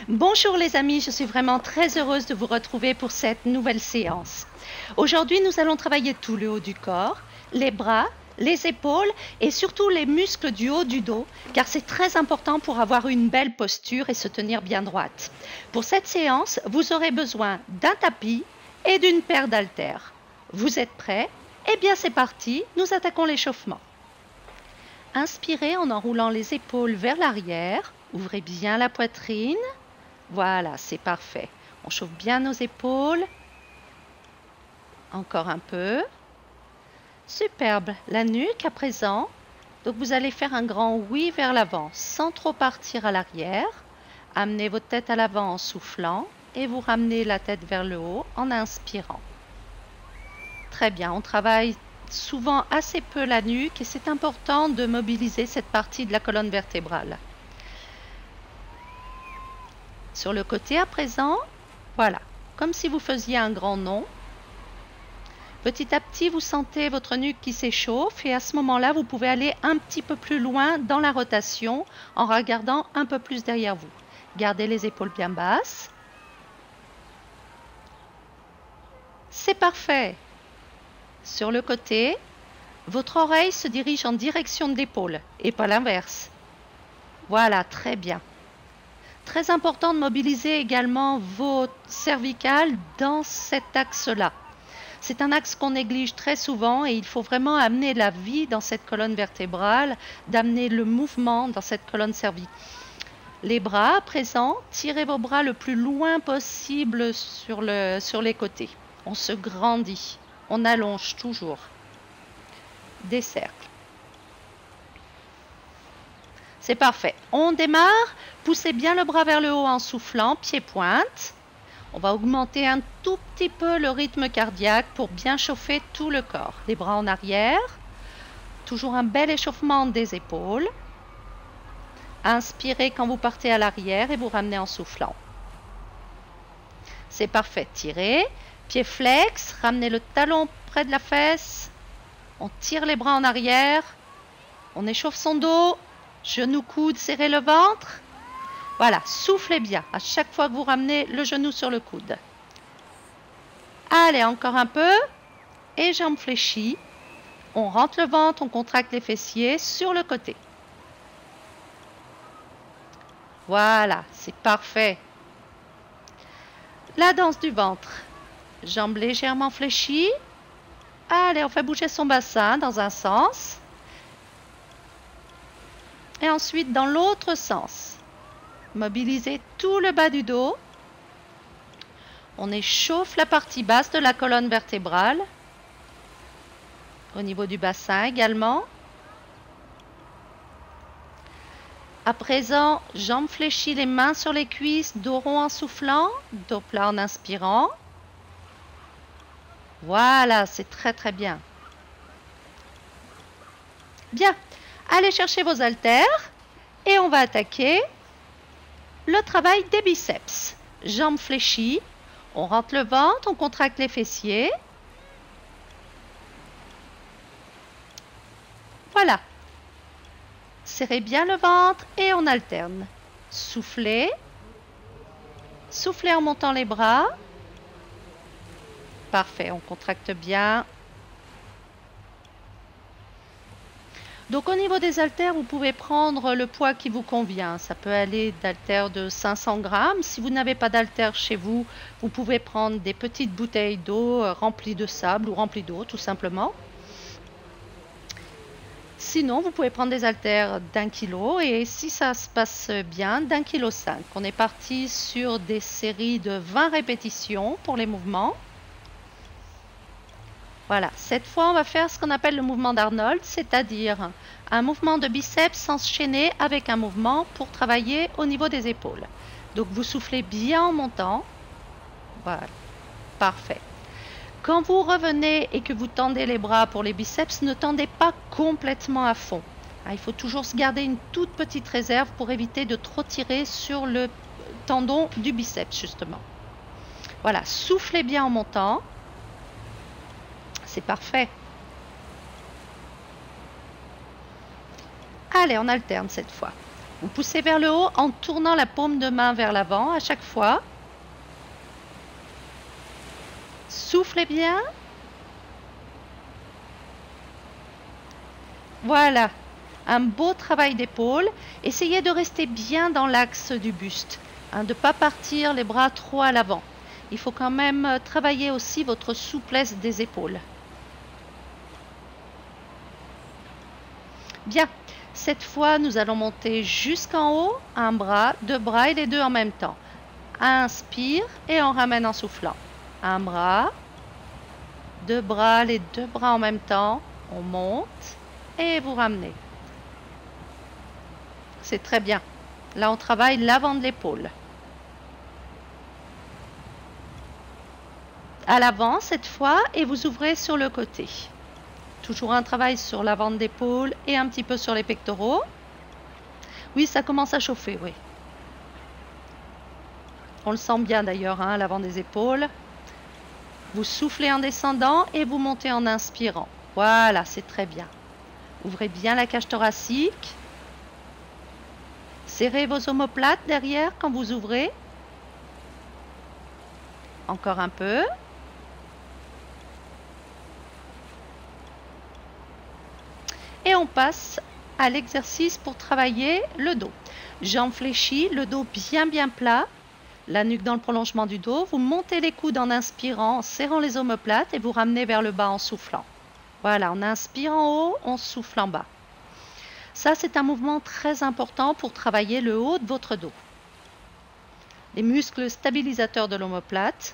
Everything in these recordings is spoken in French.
Bonjour les amis, je suis vraiment très heureuse de vous retrouver pour cette nouvelle séance. Aujourd'hui, nous allons travailler tout le haut du corps, les bras, les épaules et surtout les muscles du haut du dos, car c'est très important pour avoir une belle posture et se tenir bien droite. Pour cette séance, vous aurez besoin d'un tapis et d'une paire d'haltères. Vous êtes prêts? Eh bien c'est parti, nous attaquons l'échauffement. Inspirez en enroulant les épaules vers l'arrière, ouvrez bien la poitrine. Voilà, c'est parfait. On chauffe bien nos épaules. Encore un peu. Superbe. La nuque à présent. Donc vous allez faire un grand oui vers l'avant sans trop partir à l'arrière. Amenez votre tête à l'avant en soufflant et vous ramenez la tête vers le haut en inspirant. Très bien, on travaille souvent assez peu la nuque et c'est important de mobiliser cette partie de la colonne vertébrale. Sur le côté à présent, voilà, comme si vous faisiez un grand non. Petit à petit, vous sentez votre nuque qui s'échauffe et à ce moment-là, vous pouvez aller un petit peu plus loin dans la rotation en regardant un peu plus derrière vous. Gardez les épaules bien basses. C'est parfait. Sur le côté, votre oreille se dirige en direction de l'épaule et pas l'inverse. Voilà, très bien. Très important de mobiliser également vos cervicales dans cet axe-là. C'est un axe qu'on néglige très souvent et il faut vraiment amener la vie dans cette colonne vertébrale, d'amener le mouvement dans cette colonne cervicale. Les bras à présent, tirez vos bras le plus loin possible sur les côtés. On se grandit, on allonge toujours. Des cercles. C'est parfait. On démarre. Poussez bien le bras vers le haut en soufflant, pied-pointe. On va augmenter un tout petit peu le rythme cardiaque pour bien chauffer tout le corps. Les bras en arrière. Toujours un bel échauffement des épaules. Inspirez quand vous partez à l'arrière et vous ramenez en soufflant. C'est parfait. Tirez. Pied flex. Ramenez le talon près de la fesse. On tire les bras en arrière. On échauffe son dos. Genou, coude, serrez le ventre. Voilà, soufflez bien à chaque fois que vous ramenez le genou sur le coude. Allez, encore un peu. Et jambes fléchies. On rentre le ventre, on contracte les fessiers sur le côté. Voilà, c'est parfait. La danse du ventre. Jambes légèrement fléchies. Allez, on fait bouger son bassin dans un sens. Et ensuite dans l'autre sens. Mobilisez tout le bas du dos. On échauffe la partie basse de la colonne vertébrale. Au niveau du bassin également. À présent, jambes fléchies, les mains sur les cuisses, dos rond en soufflant, dos plat en inspirant. Voilà, c'est très très bien. Bien. Allez chercher vos haltères et on va attaquer le travail des biceps. Jambes fléchies, on rentre le ventre, on contracte les fessiers. Voilà. Serrez bien le ventre et on alterne. Soufflez. Soufflez en montant les bras. Parfait, on contracte bien. Donc au niveau des haltères, vous pouvez prendre le poids qui vous convient. Ça peut aller d'haltères de 500 grammes. Si vous n'avez pas d'haltères chez vous, vous pouvez prendre des petites bouteilles d'eau remplies de sable ou remplies d'eau tout simplement. Sinon, vous pouvez prendre des haltères d'1 kg et si ça se passe bien, d'1,5 kg. On est parti sur des séries de 20 répétitions pour les mouvements. Voilà, cette fois on va faire ce qu'on appelle le mouvement d'Arnold, c'est-à-dire un mouvement de biceps enchaîné avec un mouvement pour travailler au niveau des épaules. Donc vous soufflez bien en montant. Voilà, parfait. Quand vous revenez et que vous tendez les bras pour les biceps, ne tendez pas complètement à fond. Il faut toujours se garder une toute petite réserve pour éviter de trop tirer sur le tendon du biceps justement. Voilà, soufflez bien en montant. C'est parfait. Allez, on alterne cette fois. Vous poussez vers le haut en tournant la paume de main vers l'avant à chaque fois. Soufflez bien. Voilà, un beau travail d'épaule. Essayez de rester bien dans l'axe du buste, de ne pas partir les bras trop à l'avant. Il faut quand même travailler aussi votre souplesse des épaules. Bien, cette fois, nous allons monter jusqu'en haut, un bras, deux bras et les deux en même temps. Inspire et on ramène en soufflant. Un bras, les deux bras en même temps. On monte et vous ramenez. C'est très bien. Là, on travaille l'avant de l'épaule. À l'avant cette fois et vous ouvrez sur le côté. Toujours un travail sur l'avant d'épaule et un petit peu sur les pectoraux. Oui, ça commence à chauffer, oui. On le sent bien d'ailleurs, à l'avant des épaules. Vous soufflez en descendant et vous montez en inspirant. Voilà, c'est très bien. Ouvrez bien la cage thoracique. Serrez vos omoplates derrière quand vous ouvrez. Encore un peu. Et on passe à l'exercice pour travailler le dos. Jambes fléchies, le dos bien plat, la nuque dans le prolongement du dos. Vous montez les coudes en inspirant, en serrant les omoplates et vous ramenez vers le bas en soufflant. Voilà, on inspire en haut, on souffle en bas. Ça, c'est un mouvement très important pour travailler le haut de votre dos. Les muscles stabilisateurs de l'omoplate.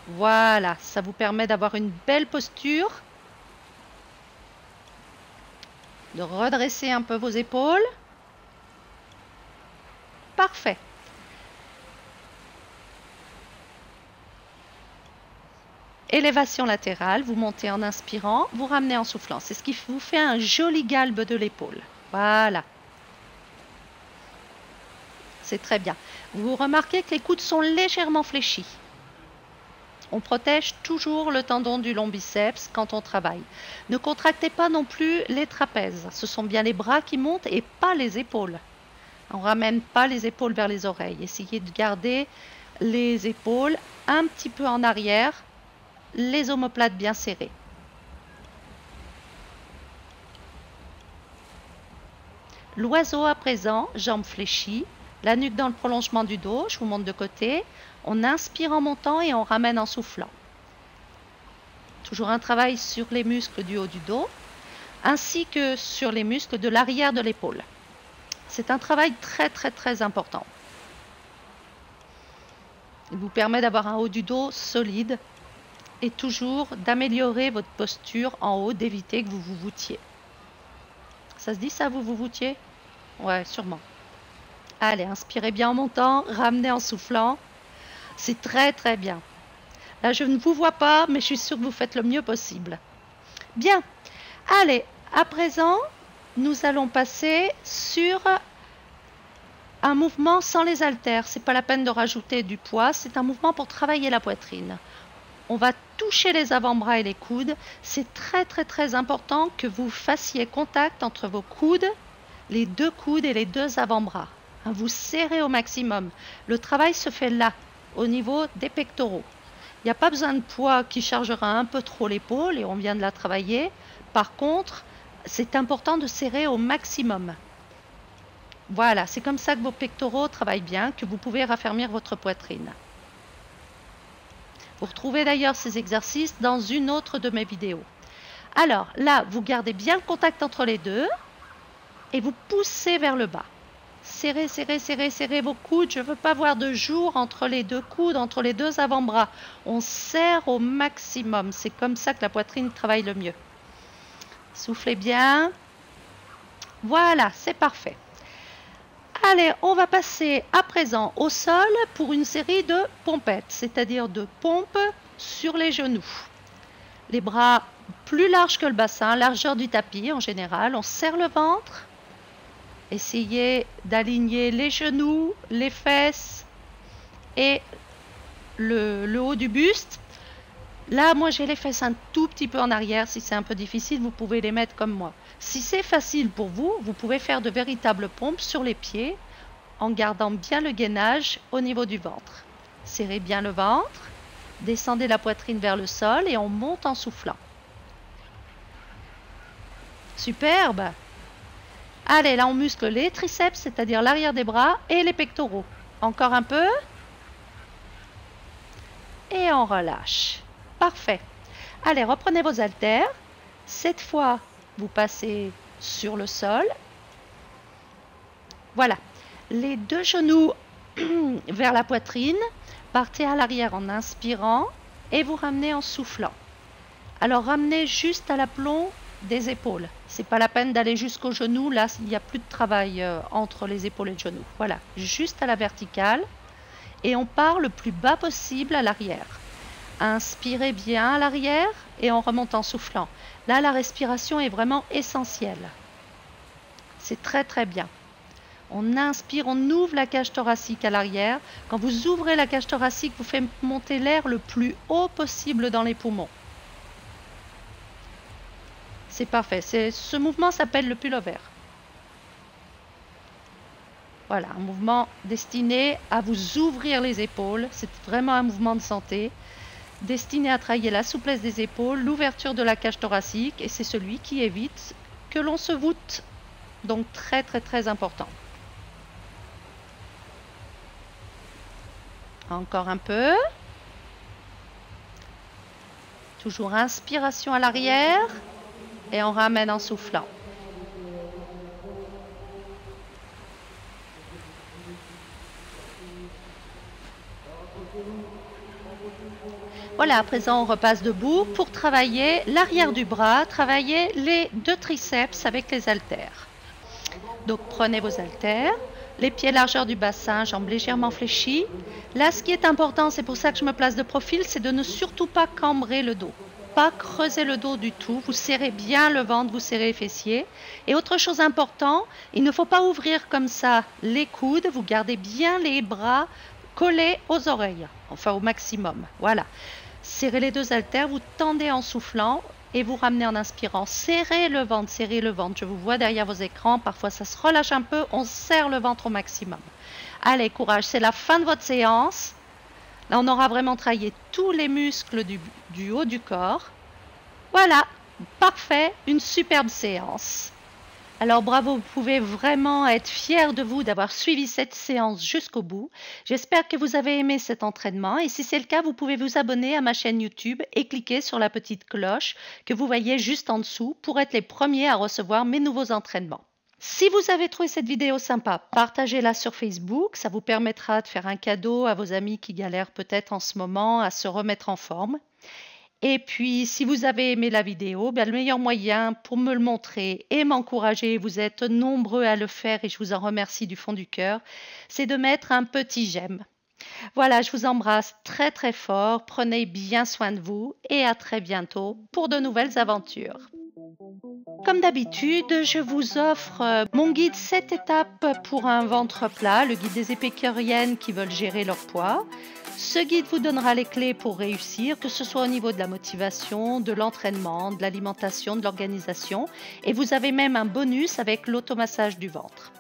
Voilà, ça vous permet d'avoir une belle posture, de redresser un peu vos épaules. Parfait. Élévation latérale, vous montez en inspirant, vous ramenez en soufflant. C'est ce qui vous fait un joli galbe de l'épaule. Voilà. C'est très bien. Vous remarquez que les coudes sont légèrement fléchis. On protège toujours le tendon du long biceps quand on travaille. Ne contractez pas non plus les trapèzes. Ce sont bien les bras qui montent et pas les épaules. On ne ramène pas les épaules vers les oreilles. Essayez de garder les épaules un petit peu en arrière, les omoplates bien serrées. L'oiseau à présent, jambes fléchies, la nuque dans le prolongement du dos. Je vous montre de côté. On inspire en montant et on ramène en soufflant. Toujours un travail sur les muscles du haut du dos, ainsi que sur les muscles de l'arrière de l'épaule. C'est un travail très important. Il vous permet d'avoir un haut du dos solide et toujours d'améliorer votre posture en haut, d'éviter que vous vous voûtiez. Ça se dit ça, vous vous voûtiez? Ouais, sûrement. Allez, inspirez bien en montant, ramenez en soufflant. C'est très bien. Là, je ne vous vois pas, mais je suis sûre que vous faites le mieux possible. Bien. Allez, à présent, nous allons passer sur un mouvement sans les haltères. Ce n'est pas la peine de rajouter du poids. C'est un mouvement pour travailler la poitrine. On va toucher les avant-bras et les coudes. C'est très important que vous fassiez contact entre vos coudes, les deux coudes et les deux avant-bras. Vous serrez au maximum. Le travail se fait là, au niveau des pectoraux. Il n'y a pas besoin de poids qui chargera un peu trop l'épaule et on vient de la travailler. Par contre, c'est important de serrer au maximum. Voilà, c'est comme ça que vos pectoraux travaillent bien, que vous pouvez raffermir votre poitrine. Vous retrouvez d'ailleurs ces exercices dans une autre de mes vidéos. Alors là, vous gardez bien le contact entre les deux et vous poussez vers le bas. Serrez vos coudes. Je ne veux pas voir de jour entre les deux coudes, entre les deux avant-bras. On serre au maximum. C'est comme ça que la poitrine travaille le mieux. Soufflez bien. Voilà, c'est parfait. Allez, on va passer à présent au sol pour une série de pompettes, c'est-à-dire de pompes sur les genoux. Les bras plus larges que le bassin, largeur du tapis en général. On serre le ventre. Essayez d'aligner les genoux, les fesses et le haut du buste. Là, moi, j'ai les fesses un tout petit peu en arrière. Si c'est un peu difficile, vous pouvez les mettre comme moi. Si c'est facile pour vous, vous pouvez faire de véritables pompes sur les pieds en gardant bien le gainage au niveau du ventre. Serrez bien le ventre, descendez la poitrine vers le sol et on monte en soufflant. Superbe! Allez, là, on muscle les triceps, c'est-à-dire l'arrière des bras et les pectoraux. Encore un peu. Et on relâche. Parfait. Allez, reprenez vos haltères. Cette fois, vous passez sur le sol. Voilà. Les deux genoux vers la poitrine. Partez à l'arrière en inspirant et vous ramenez en soufflant. Alors, ramenez juste à l'aplomb des épaules. C'est pas la peine d'aller jusqu'au genou. Là, il n'y a plus de travail entre les épaules et le genou. Voilà. Juste à la verticale. Et on part le plus bas possible à l'arrière. Inspirez bien à l'arrière et on remonte en soufflant. Là, la respiration est vraiment essentielle. C'est très très bien. On inspire, on ouvre la cage thoracique à l'arrière. Quand vous ouvrez la cage thoracique, vous faites monter l'air le plus haut possible dans les poumons. C'est parfait. Ce mouvement s'appelle le pullover. Voilà, un mouvement destiné à vous ouvrir les épaules. C'est vraiment un mouvement de santé. Destiné à travailler la souplesse des épaules, l'ouverture de la cage thoracique, et c'est celui qui évite que l'on se voûte. Donc très très très important. Encore un peu. Toujours inspiration à l'arrière et on ramène en soufflant. Voilà, à présent on repasse debout pour travailler l'arrière du bras, travailler les deux triceps avec les haltères. Donc prenez vos haltères, les pieds largeur du bassin, jambes légèrement fléchies. Là, ce qui est important, c'est pour ça que je me place de profil, c'est de ne surtout pas cambrer le dos. Pas creuser le dos du tout, vous serrez bien le ventre, vous serrez les fessiers. Et autre chose importante, il ne faut pas ouvrir comme ça les coudes, vous gardez bien les bras collés aux oreilles, enfin au maximum, voilà. Serrez les deux haltères, vous tendez en soufflant et vous ramenez en inspirant. Serrez le ventre, je vous vois derrière vos écrans, parfois ça se relâche un peu, on serre le ventre au maximum. Allez, courage, c'est la fin de votre séance. Là, on aura vraiment travaillé tous les muscles du haut du corps. Voilà, parfait, une superbe séance. Alors bravo, vous pouvez vraiment être fiers de vous d'avoir suivi cette séance jusqu'au bout. J'espère que vous avez aimé cet entraînement et si c'est le cas, vous pouvez vous abonner à ma chaîne YouTube et cliquer sur la petite cloche que vous voyez juste en dessous pour être les premiers à recevoir mes nouveaux entraînements. Si vous avez trouvé cette vidéo sympa, partagez-la sur Facebook, ça vous permettra de faire un cadeau à vos amis qui galèrent peut-être en ce moment à se remettre en forme. Et puis, si vous avez aimé la vidéo, le meilleur moyen pour me le montrer et m'encourager, vous êtes nombreux à le faire et je vous en remercie du fond du cœur, c'est de mettre un petit j'aime. Voilà, je vous embrasse très très fort, prenez bien soin de vous et à très bientôt pour de nouvelles aventures. Comme d'habitude, je vous offre mon guide 7 étapes pour un ventre plat, le guide des épicuriennes qui veulent gérer leur poids. Ce guide vous donnera les clés pour réussir, que ce soit au niveau de la motivation, de l'entraînement, de l'alimentation, de l'organisation. Et vous avez même un bonus avec l'automassage du ventre.